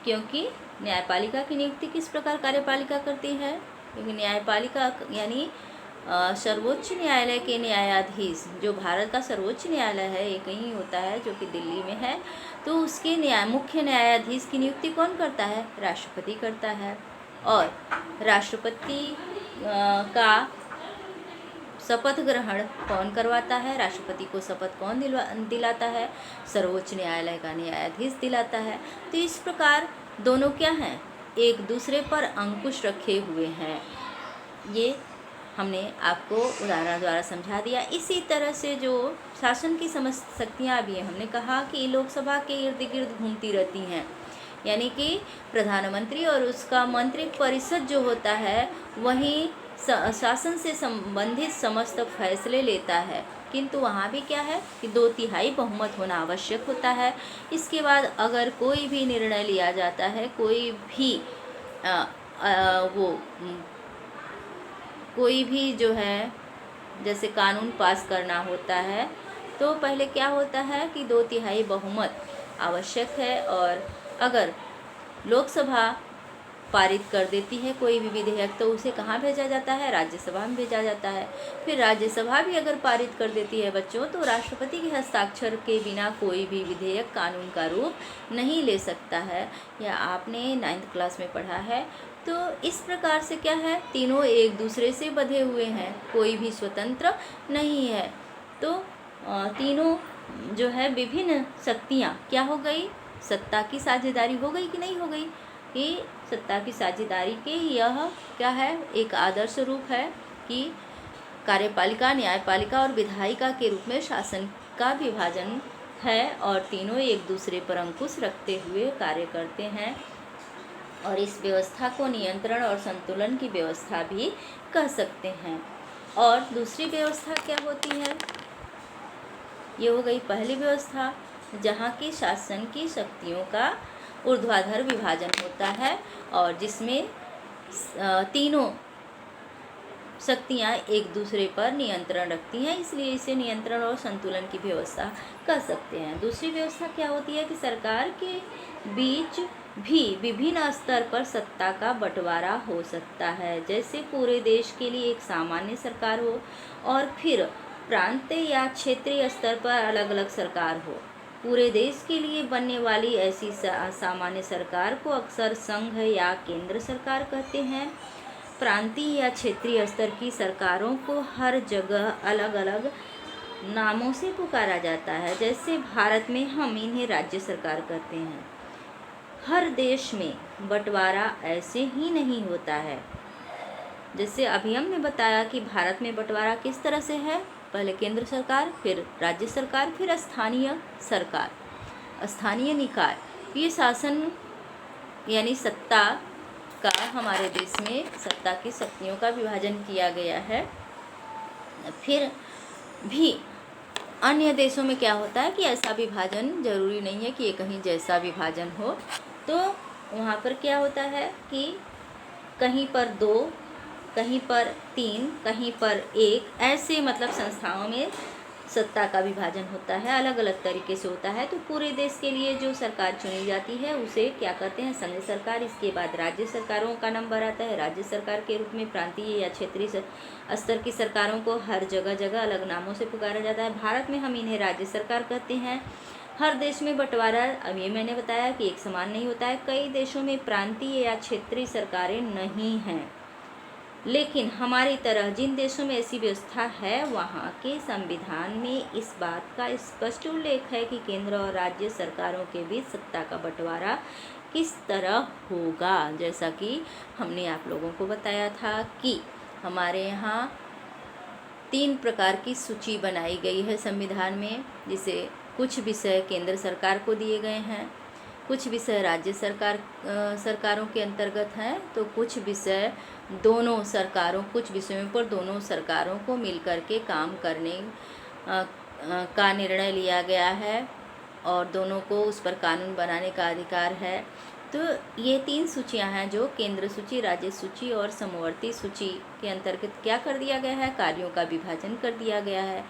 क्योंकि न्यायपालिका की नियुक्ति किस प्रकार कार्यपालिका करती है, क्योंकि न्यायपालिका यानी सर्वोच्च न्यायालय के न्यायाधीश, जो भारत का सर्वोच्च न्यायालय है एक ही होता है जो कि दिल्ली में है, तो उसके मुख्य न्यायाधीश की नियुक्ति कौन करता है, राष्ट्रपति करता है। और राष्ट्रपति का शपथ ग्रहण कौन करवाता है, राष्ट्रपति को शपथ कौन दिलाता है, सर्वोच्च न्यायालय का न्यायाधीश दिलाता है। तो इस प्रकार दोनों क्या हैं, एक दूसरे पर अंकुश रखे हुए हैं। ये हमने आपको उदाहरण द्वारा समझा दिया। इसी तरह से जो शासन की समस्त शक्तियाँ भी हैं, हमने कहा कि लोकसभा के इर्द गिर्द घूमती रहती हैं, यानी कि प्रधानमंत्री और उसका मंत्रिपरिषद जो होता है वही शासन से संबंधित समस्त फैसले लेता है, किंतु वहाँ भी क्या है कि 2/3 बहुमत होना आवश्यक होता है। इसके बाद अगर कोई भी निर्णय लिया जाता है, कोई भी जो है जैसे कानून पास करना होता है, तो पहले क्या होता है कि 2/3 बहुमत आवश्यक है, और अगर लोकसभा पारित कर देती है कोई भी विधेयक तो उसे कहाँ भेजा जाता है, राज्यसभा में भेजा जाता है। फिर राज्यसभा भी अगर पारित कर देती है बच्चों, तो राष्ट्रपति के हस्ताक्षर के बिना कोई भी विधेयक कानून का रूप नहीं ले सकता है। यह आपने 9th क्लास में पढ़ा है। तो इस प्रकार से क्या है, तीनों एक दूसरे से बंधे हुए हैं, कोई भी स्वतंत्र नहीं है। तो तीनों जो है विभिन्न शक्तियाँ क्या हो गई, सत्ता की साझेदारी हो गई कि नहीं हो गई, कि सत्ता की साझेदारी के यह क्या है, एक आदर्श रूप है कि कार्यपालिका, न्यायपालिका और विधायिका के रूप में शासन का विभाजन है, और तीनों एक दूसरे पर अंकुश रखते हुए कार्य करते हैं। और इस व्यवस्था को नियंत्रण और संतुलन की व्यवस्था भी कह सकते हैं। और दूसरी व्यवस्था क्या होती है, ये हो गई पहली व्यवस्था, जहाँ की शासन की शक्तियों का ऊर्ध्वाधर विभाजन होता है, और जिसमें तीनों शक्तियाँ एक दूसरे पर नियंत्रण रखती हैं, इसलिए इसे नियंत्रण और संतुलन की व्यवस्था कह सकते हैं। दूसरी व्यवस्था क्या होती है कि सरकार के बीच भी विभिन्न स्तर पर सत्ता का बंटवारा हो सकता है, जैसे पूरे देश के लिए एक सामान्य सरकार हो, और फिर प्रांतीय या क्षेत्रीय स्तर पर अलग अलग सरकार हो। पूरे देश के लिए बनने वाली ऐसी सामान्य सरकार को अक्सर संघ या केंद्र सरकार कहते हैं। प्रांतीय या क्षेत्रीय स्तर की सरकारों को हर जगह अलग अलग नामों से पुकारा जाता है, जैसे भारत में हम इन्हें राज्य सरकार कहते हैं। हर देश में बंटवारा ऐसे ही नहीं होता है, जैसे अभी हमने बताया कि भारत में बंटवारा किस तरह से है, पहले केंद्र सरकार, फिर राज्य सरकार, फिर स्थानीय सरकार, स्थानीय निकाय। ये शासन यानी सत्ता का हमारे देश में सत्ता की शक्तियों का विभाजन किया गया है। फिर भी अन्य देशों में क्या होता है कि ऐसा विभाजन जरूरी नहीं है कि ये कहीं जैसा विभाजन हो। तो वहाँ पर क्या होता है कि कहीं पर 2, कहीं पर 3, कहीं पर 1, ऐसे मतलब संस्थाओं में सत्ता का विभाजन होता है, अलग अलग तरीके से होता है। तो पूरे देश के लिए जो सरकार चुनी जाती है उसे क्या कहते हैं, संघ सरकार। इसके बाद राज्य सरकारों का नंबर आता है। राज्य सरकार के रूप में प्रांतीय या क्षेत्रीय स्तर की सरकारों को हर जगह जगह अलग नामों से पुकारा जाता है। भारत में हम इन्हें राज्य सरकार कहते हैं। हर देश में बंटवारा, अब ये मैंने बताया कि एक समान नहीं होता है। कई देशों में प्रांतीय या क्षेत्रीय सरकारें नहीं हैं, लेकिन हमारी तरह जिन देशों में ऐसी व्यवस्था है वहाँ के संविधान में इस बात का स्पष्ट उल्लेख है कि केंद्र और राज्य सरकारों के बीच सत्ता का बंटवारा किस तरह होगा। जैसा कि हमने आप लोगों को बताया था कि हमारे यहाँ 3 प्रकार की सूची बनाई गई है संविधान में, जिसे कुछ विषय केंद्र सरकार को दिए गए हैं, कुछ विषय राज्य सरकारों के अंतर्गत हैं, तो कुछ विषय दोनों सरकारों, कुछ विषयों पर दोनों सरकारों को मिलकर के काम करने का निर्णय लिया गया है और दोनों को उस पर कानून बनाने का अधिकार है। तो ये 3 सूचियां हैं जो केंद्र सूची, राज्य सूची और समवर्ती सूची के अंतर्गत क्या कर दिया गया है, कार्यों का विभाजन कर दिया गया है।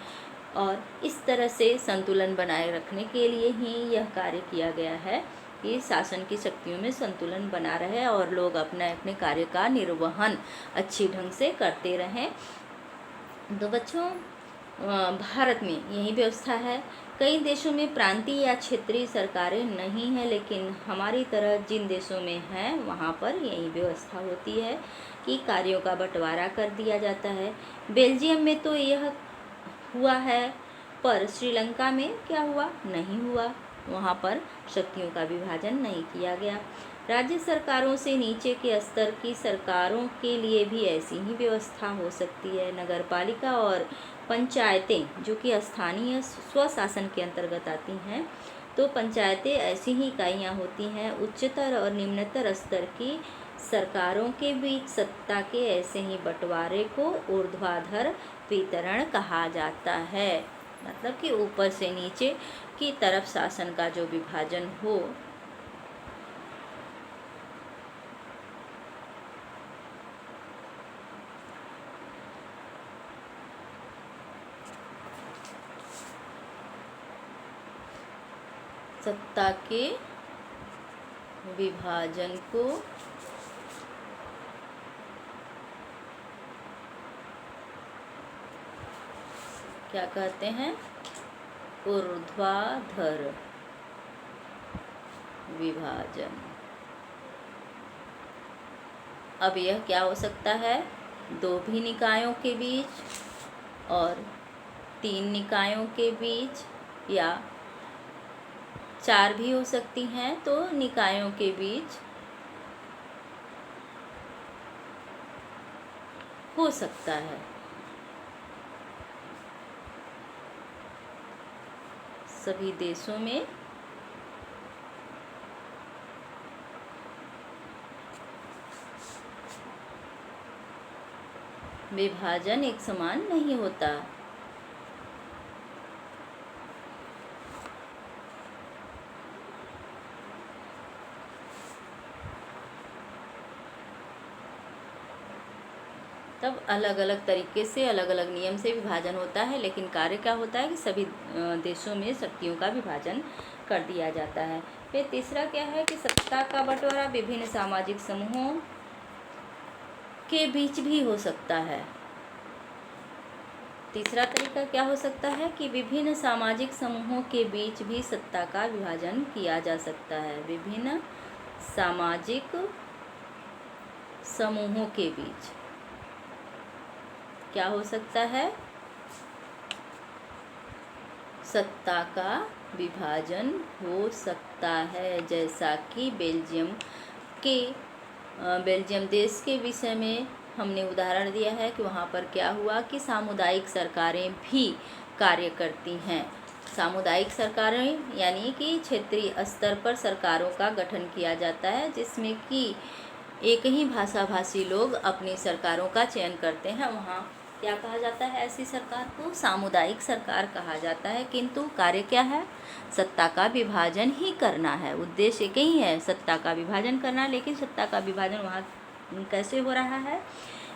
और इस तरह से संतुलन बनाए रखने के लिए ही यह कार्य किया गया है कि शासन की शक्तियों में संतुलन बना रहे और लोग अपने अपने कार्य का निर्वहन अच्छी ढंग से करते रहें। तो बच्चों, भारत में यही व्यवस्था है। कई देशों में प्रांतीय या क्षेत्रीय सरकारें नहीं हैं, लेकिन हमारी तरह जिन देशों में हैं वहाँ पर यही व्यवस्था होती है कि कार्यों का बंटवारा कर दिया जाता है। बेल्जियम में तो यह हुआ है, पर श्रीलंका में क्या हुआ, नहीं हुआ। वहाँ पर शक्तियों का विभाजन नहीं किया गया। राज्य सरकारों से नीचे के स्तर की सरकारों के लिए भी ऐसी ही व्यवस्था हो सकती है। नगरपालिका और पंचायतें जो कि स्थानीय स्वशासन के अंतर्गत आती हैं, तो पंचायतें ऐसी ही इकाइयाँ होती हैं। उच्चतर और निम्नतर स्तर की सरकारों के बीच सत्ता के ऐसे ही बंटवारे को ऊर्ध्वाधर वितरण कहा जाता है। मतलब कि ऊपर से नीचे की तरफ शासन का जो विभाजन हो। सत्ता के विभाजन को क्या कहते हैं, ऊर्ध्वाधर विभाजन। अब यह क्या हो सकता है, 2 भी निकायों के बीच और 3 निकायों के बीच, या 4 भी हो सकती हैं, तो निकायों के बीच हो सकता है। सभी देशों में विभाजन एक समान नहीं होता। तब अलग अलग तरीके से, अलग अलग नियम से विभाजन होता है, लेकिन कार्य क्या होता है कि सभी देशों में शक्तियों का विभाजन कर दिया जाता है। फिर तीसरा क्या है कि सत्ता का बंटवारा विभिन्न सामाजिक समूहों के बीच भी हो सकता है। तीसरा तरीका क्या हो सकता है कि विभिन्न सामाजिक समूहों के बीच भी सत्ता का विभाजन किया जा सकता है। विभिन्न सामाजिक समूहों के बीच क्या हो सकता है, सत्ता का विभाजन हो सकता है। जैसा कि बेल्जियम देश के विषय में हमने उदाहरण दिया है कि वहाँ पर क्या हुआ कि सामुदायिक सरकारें भी कार्य करती हैं। सामुदायिक सरकारें यानी कि क्षेत्रीय स्तर पर सरकारों का गठन किया जाता है, जिसमें कि एक ही भाषाभाषी लोग अपनी सरकारों का चयन करते हैं। वहाँ क्या कहा जाता है ऐसी सरकार को? सामुदायिक सरकार कहा जाता है। किंतु कार्य क्या है? सत्ता का विभाजन ही करना है। उद्देश्य एक ही है, सत्ता का विभाजन करना। लेकिन सत्ता का विभाजन वहाँ कैसे हो रहा है?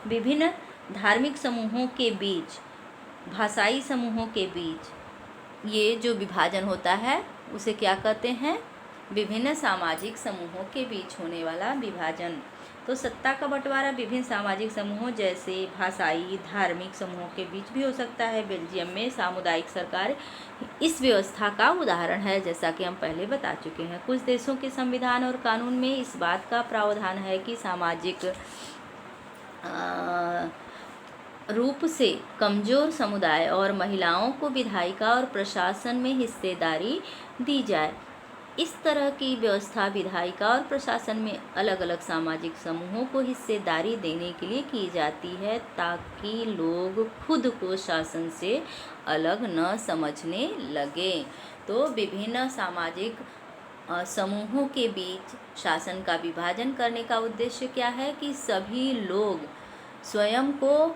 विभिन्न धार्मिक समूहों के बीच, भाषाई समूहों के बीच ये जो विभाजन होता है उसे क्या कहते हैं? विभिन्न सामाजिक समूहों के बीच होने वाला विभाजन। तो सत्ता का बंटवारा विभिन्न सामाजिक समूहों जैसे भाषाई धार्मिक समूहों के बीच भी हो सकता है। बेल्जियम में सामुदायिक सरकार इस व्यवस्था का उदाहरण है, जैसा कि हम पहले बता चुके हैं। कुछ देशों के संविधान और कानून में इस बात का प्रावधान है कि सामाजिक रूप से कमजोर समुदाय और महिलाओं को विधायिका और प्रशासन में हिस्सेदारी दी जाए। इस तरह की व्यवस्था विधायिका और प्रशासन में अलग अलग सामाजिक समूहों को हिस्सेदारी देने के लिए की जाती है, ताकि लोग खुद को शासन से अलग न समझने लगे। तो विभिन्न सामाजिक समूहों के बीच शासन का विभाजन करने का उद्देश्य क्या है? कि सभी लोग स्वयं को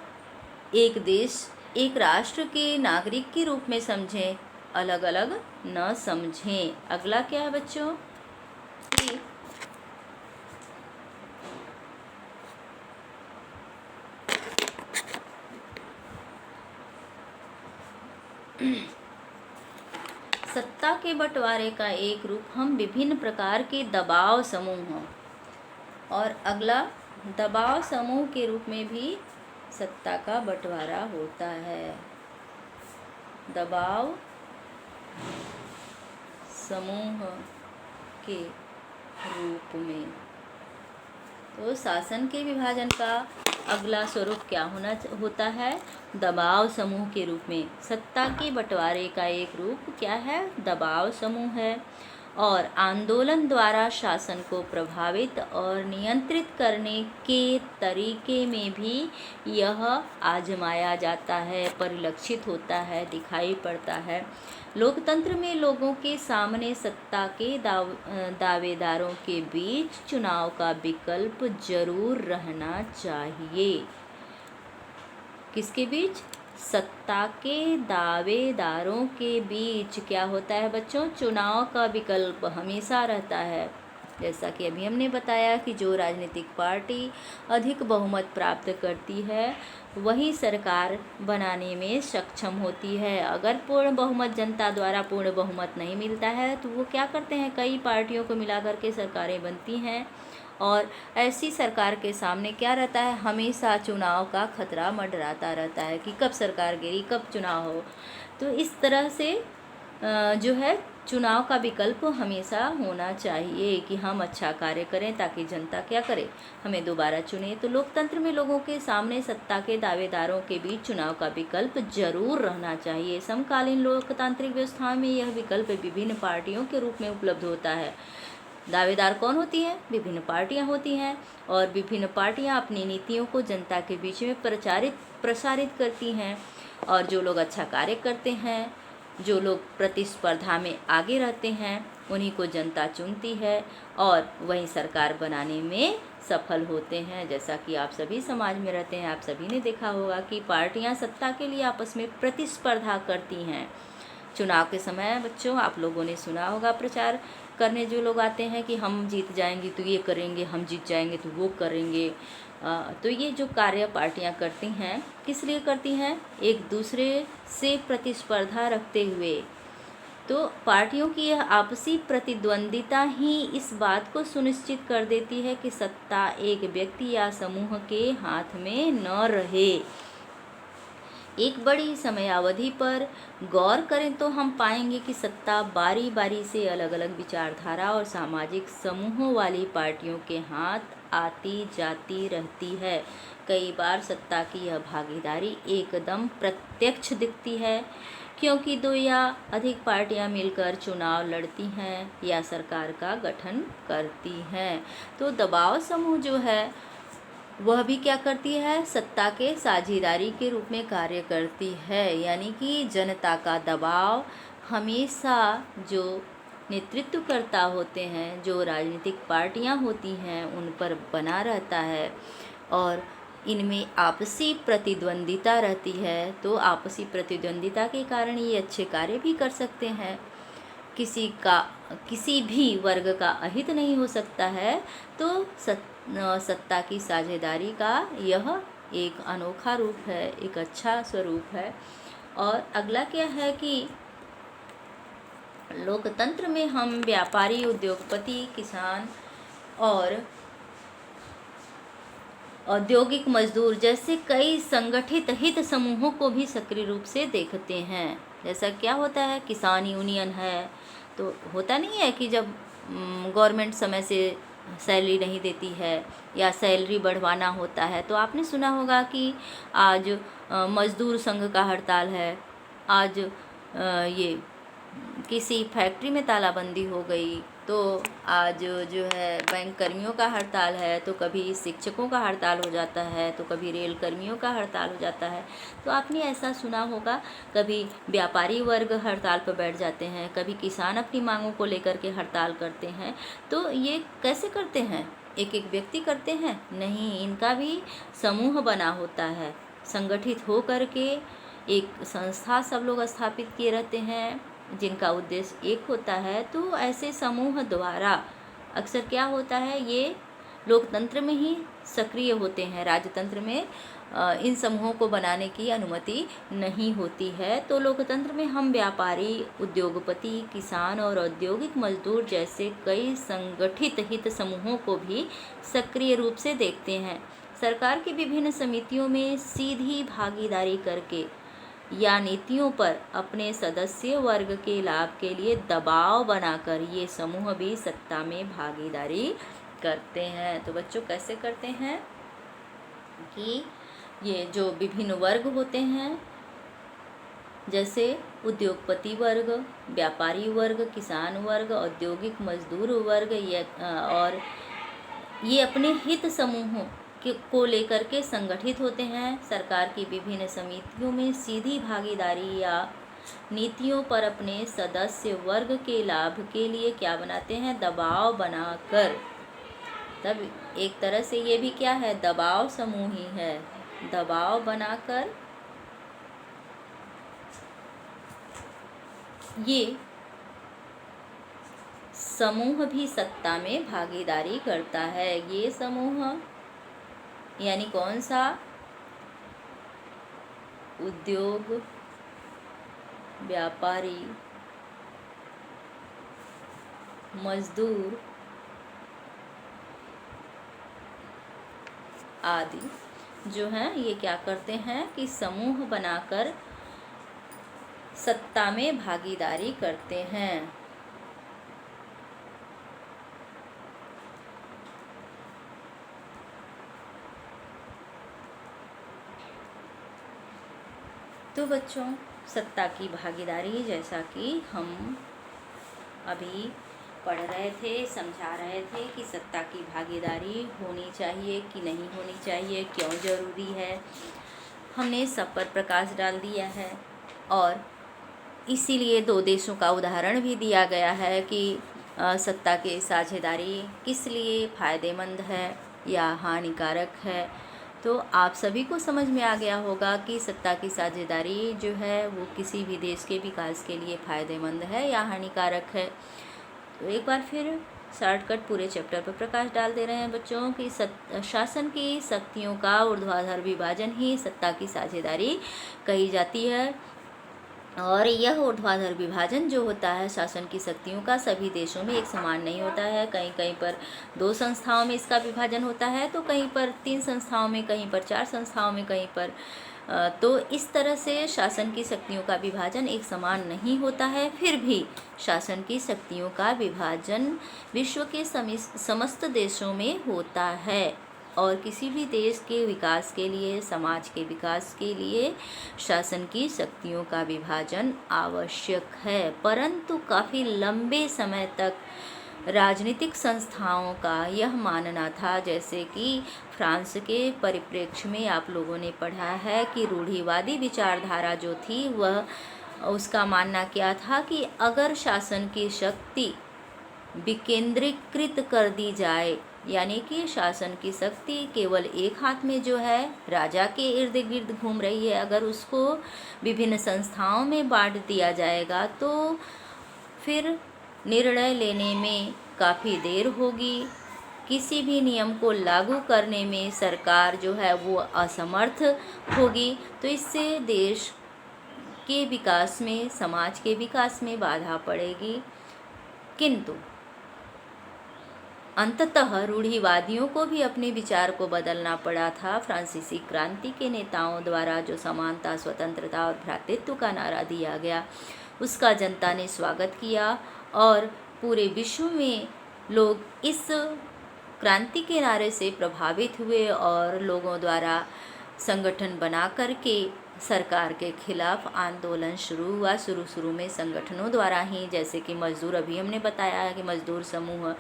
एक देश, एक राष्ट्र के नागरिक के रूप में समझें, अलग अलग न समझें। अगला क्या है बच्चों? कि सत्ता के बंटवारे का एक रूप हम विभिन्न प्रकार के दबाव समूह, और अगला दबाव समूह के रूप में भी सत्ता का बंटवारा होता है। दबाव समूह के रूप में। तो शासन के विभाजन का अगला स्वरूप क्या होता है? दबाव समूह के रूप में। सत्ता के बंटवारे का एक रूप क्या है? दबाव समूह है। और आंदोलन द्वारा शासन को प्रभावित और नियंत्रित करने के तरीके में भी यह आजमाया जाता है, परिलक्षित होता है, दिखाई पड़ता है। लोकतंत्र में लोगों के सामने सत्ता के दावेदारों के बीच चुनाव का विकल्प जरूर रहना चाहिए। किसके बीच? सत्ता के दावेदारों के बीच क्या होता है बच्चों? चुनाव का विकल्प हमेशा रहता है। जैसा कि अभी हमने बताया कि जो राजनीतिक पार्टी अधिक बहुमत प्राप्त करती है वही सरकार बनाने में सक्षम होती है। अगर पूर्ण बहुमत जनता द्वारा पूर्ण बहुमत नहीं मिलता है तो वो क्या करते हैं? कई पार्टियों को मिलाकर के सरकारें बनती हैं, और ऐसी सरकार के सामने क्या रहता है? हमेशा चुनाव का खतरा मंडराता रहता है कि कब सरकार गिरी, कब चुनाव हो। तो इस तरह से जो है चुनाव का विकल्प हमेशा होना चाहिए कि हम अच्छा कार्य करें ताकि जनता क्या करे? हमें दोबारा चुने। तो लोकतंत्र में लोगों के सामने सत्ता के दावेदारों के बीच चुनाव का विकल्प जरूर रहना चाहिए। समकालीन लोकतांत्रिक व्यवस्थाओं में यह विकल्प विभिन्न पार्टियों के रूप में उपलब्ध होता है। दावेदार कौन होती हैं? विभिन्न पार्टियां होती हैं, और विभिन्न पार्टियां अपनी नीतियों को जनता के बीच में प्रसारित करती हैं। और जो लोग अच्छा कार्य करते हैं, जो लोग प्रतिस्पर्धा में आगे रहते हैं, उन्हीं को जनता चुनती है और वही सरकार बनाने में सफल होते हैं। जैसा कि आप सभी समाज में रहते हैं, आप सभी ने देखा होगा कि पार्टियां सत्ता के लिए आपस में प्रतिस्पर्धा करती हैं। चुनाव के समय बच्चों आप लोगों ने सुना होगा, प्रचार करने जो लोग आते हैं कि हम जीत जाएंगे तो ये करेंगे, हम जीत जाएंगे तो वो करेंगे। तो ये जो कार्य पार्टियां करती हैं किस लिए करती हैं? एक दूसरे से प्रतिस्पर्धा रखते हुए। तो पार्टियों की यह आपसी प्रतिद्वंदिता ही इस बात को सुनिश्चित कर देती है कि सत्ता एक व्यक्ति या समूह के हाथ में न रहे। एक बड़ी समयावधि पर गौर करें तो हम पाएंगे कि सत्ता बारी बारी से अलग अलग विचारधारा और सामाजिक समूहों वाली पार्टियों के हाथ आती जाती रहती है। कई बार सत्ता की यह भागीदारी एकदम प्रत्यक्ष दिखती है, क्योंकि दो या अधिक पार्टियां मिलकर चुनाव लड़ती हैं या सरकार का गठन करती हैं। तो दबाव समूह जो है वह भी क्या करती है? सत्ता के साझेदारी के रूप में कार्य करती है। यानी कि जनता का दबाव हमेशा जो नेतृत्वकर्ता होते हैं, जो राजनीतिक पार्टियां होती हैं, उन पर बना रहता है। और इनमें आपसी प्रतिद्वंदिता रहती है, तो आपसी प्रतिद्वंदिता के कारण ये अच्छे कार्य भी कर सकते हैं। किसी भी वर्ग का अहित नहीं हो सकता है, तो सत्ता की साझेदारी का यह एक अनोखा रूप है, एक अच्छा स्वरूप है। और अगला क्या है कि लोकतंत्र में हम व्यापारी, उद्योगपति, किसान और औद्योगिक मजदूर जैसे कई संगठित हित समूहों को भी सक्रिय रूप से देखते हैं। जैसा क्या होता है, किसान यूनियन है, तो होता नहीं है कि जब गवर्नमेंट समय से सैलरी नहीं देती है या सैलरी बढ़वाना होता है, तो आपने सुना होगा कि आज मजदूर संघ का हड़ताल है, आज ये किसी फैक्ट्री में तालाबंदी हो गई, तो आज जो है बैंक कर्मियों का हड़ताल है, तो कभी शिक्षकों का हड़ताल हो जाता है, तो कभी रेल कर्मियों का हड़ताल हो जाता है। तो आपने ऐसा सुना होगा, कभी व्यापारी वर्ग हड़ताल पर बैठ जाते हैं, कभी किसान अपनी मांगों को लेकर के हड़ताल करते हैं। तो ये कैसे करते हैं? एक एक व्यक्ति करते हैं? नहीं, इनका भी समूह बना होता है, संगठित हो करके एक संस्था सब लोग स्थापित किए रहते हैं जिनका उद्देश्य एक होता है। तो ऐसे समूह द्वारा अक्सर क्या होता है, ये लोकतंत्र में ही सक्रिय होते हैं, राजतंत्र में इन समूहों को बनाने की अनुमति नहीं होती है। तो लोकतंत्र में हम व्यापारी, उद्योगपति, किसान और औद्योगिक मजदूर जैसे कई संगठित हित समूहों को भी सक्रिय रूप से देखते हैं। सरकार की विभिन्न समितियों में सीधी भागीदारी करके या नीतियों पर अपने सदस्य वर्ग के लाभ के लिए दबाव बनाकर ये समूह भी सत्ता में भागीदारी करते हैं। तो बच्चों कैसे करते हैं कि ये जो विभिन्न वर्ग होते हैं, जैसे उद्योगपति वर्ग, व्यापारी वर्ग, किसान वर्ग, औद्योगिक मजदूर वर्ग, और ये अपने हित समूहों को लेकर के संगठित होते हैं। सरकार की विभिन्न समितियों में सीधी भागीदारी या नीतियों पर अपने सदस्य वर्ग के लाभ के लिए क्या बनाते हैं, दबाव बनाकर। तब एक तरह से ये भी क्या है, दबाव समूह ही है। दबाव बनाकर ये समूह भी सत्ता में भागीदारी करता है। ये समूह यानी कौन सा, उद्योग, व्यापारी, मजदूर आदि जो हैं, ये क्या करते हैं कि समूह बनाकर सत्ता में भागीदारी करते हैं। तो बच्चों, सत्ता की भागीदारी, जैसा कि हम अभी पढ़ रहे थे, समझा रहे थे कि सत्ता की भागीदारी होनी चाहिए कि नहीं होनी चाहिए, क्यों ज़रूरी है, हमने सब पर प्रकाश डाल दिया है। और इसीलिए दो देशों का उदाहरण भी दिया गया है कि सत्ता की साझेदारी किस लिए फ़ायदेमंद है या हानिकारक है। तो आप सभी को समझ में आ गया होगा कि सत्ता की साझेदारी जो है वो किसी भी देश के विकास के लिए फ़ायदेमंद है या हानिकारक है। तो एक बार फिर शॉर्टकट पूरे चैप्टर पर प्रकाश डाल दे रहे हैं बच्चों कि शासन की शक्तियों का ऊर्ध्वाधर विभाजन ही सत्ता की साझेदारी कही जाती है। और यह ऊर्ध्वाधर विभाजन जो होता है शासन की शक्तियों का, सभी देशों में एक समान नहीं होता है। कहीं कहीं पर 2 संस्थाओं में इसका विभाजन होता है, तो कहीं पर 3 संस्थाओं में, कहीं पर 4 संस्थाओं में, कहीं पर तो इस तरह से शासन की शक्तियों का विभाजन एक समान नहीं होता है। फिर भी शासन की शक्तियों का विभाजन विश्व के समस्त देशों में होता है और किसी भी देश के विकास के लिए, समाज के विकास के लिए शासन की शक्तियों का विभाजन आवश्यक है। परंतु काफ़ी लंबे समय तक राजनीतिक संस्थाओं का यह मानना था, जैसे कि फ्रांस के परिप्रेक्ष्य में आप लोगों ने पढ़ा है कि रूढ़िवादी विचारधारा जो थी वह, उसका मानना क्या था कि अगर शासन की शक्ति विकेंद्रीकृत कर दी जाए यानी कि शासन की शक्ति केवल एक हाथ में जो है राजा के इर्द गिर्द घूम रही है। अगर उसको विभिन्न संस्थाओं में बांट दिया जाएगा तो फिर निर्णय लेने में काफ़ी देर होगी। किसी भी नियम को लागू करने में सरकार जो है वो असमर्थ होगी। तो इससे देश के विकास में, समाज के विकास में बाधा पड़ेगी। किंतु अंततः रूढ़िवादियों को भी अपने विचार को बदलना पड़ा था। फ्रांसीसी क्रांति के नेताओं द्वारा जो समानता, स्वतंत्रता और भ्रातृत्व का नारा दिया गया, उसका जनता ने स्वागत किया और पूरे विश्व में लोग इस क्रांति के नारे से प्रभावित हुए और लोगों द्वारा संगठन बना करके सरकार के खिलाफ आंदोलन शुरू हुआ। शुरू में संगठनों द्वारा ही, जैसे कि मजदूर, अभी हमने बताया है कि मजदूर समूह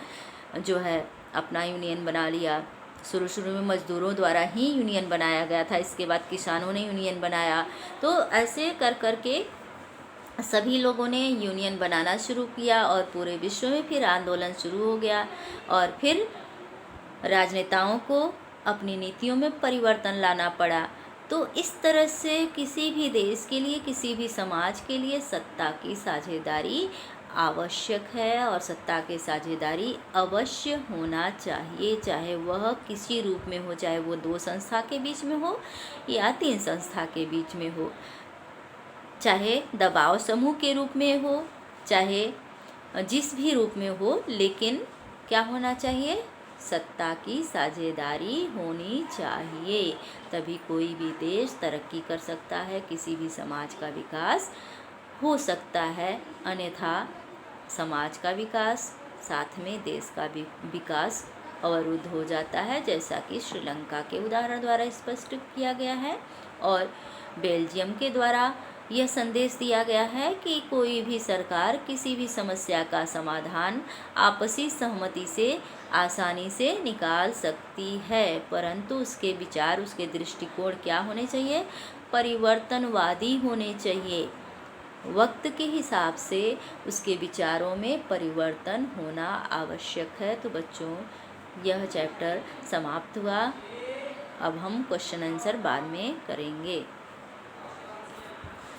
जो है अपना यूनियन बना लिया। शुरू में मजदूरों द्वारा ही यूनियन बनाया गया था, इसके बाद किसानों ने यूनियन बनाया। तो ऐसे कर के सभी लोगों ने यूनियन बनाना शुरू किया और पूरे विश्व में फिर आंदोलन शुरू हो गया और फिर राजनेताओं को अपनी नीतियों में परिवर्तन लाना पड़ा। तो इस तरह से किसी भी देश के लिए, किसी भी समाज के लिए सत्ता की साझेदारी आवश्यक है और सत्ता की साझेदारी अवश्य होना चाहिए, चाहे वह किसी रूप में हो, चाहे वो 2 संस्था के बीच में हो या 3 संस्था के बीच में हो, चाहे दबाव समूह के रूप में हो, चाहे जिस भी रूप में हो, लेकिन क्या होना चाहिए? सत्ता की साझेदारी होनी चाहिए। तभी कोई भी देश तरक्की कर सकता है, किसी भी समाज का विकास हो सकता है। अन्यथा समाज का विकास, साथ में देश का भी विकास अवरुद्ध हो जाता है, जैसा कि श्रीलंका के उदाहरण द्वारा स्पष्ट किया गया है। और बेल्जियम के द्वारा यह संदेश दिया गया है कि कोई भी सरकार किसी भी समस्या का समाधान आपसी सहमति से आसानी से निकाल सकती है, परंतु उसके विचार, उसके दृष्टिकोण क्या होने चाहिए? परिवर्तनवादी होने चाहिए। वक्त के हिसाब से उसके विचारों में परिवर्तन होना आवश्यक है। तो बच्चों, यह चैप्टर समाप्त हुआ। अब हम क्वेश्चन आंसर बाद में करेंगे।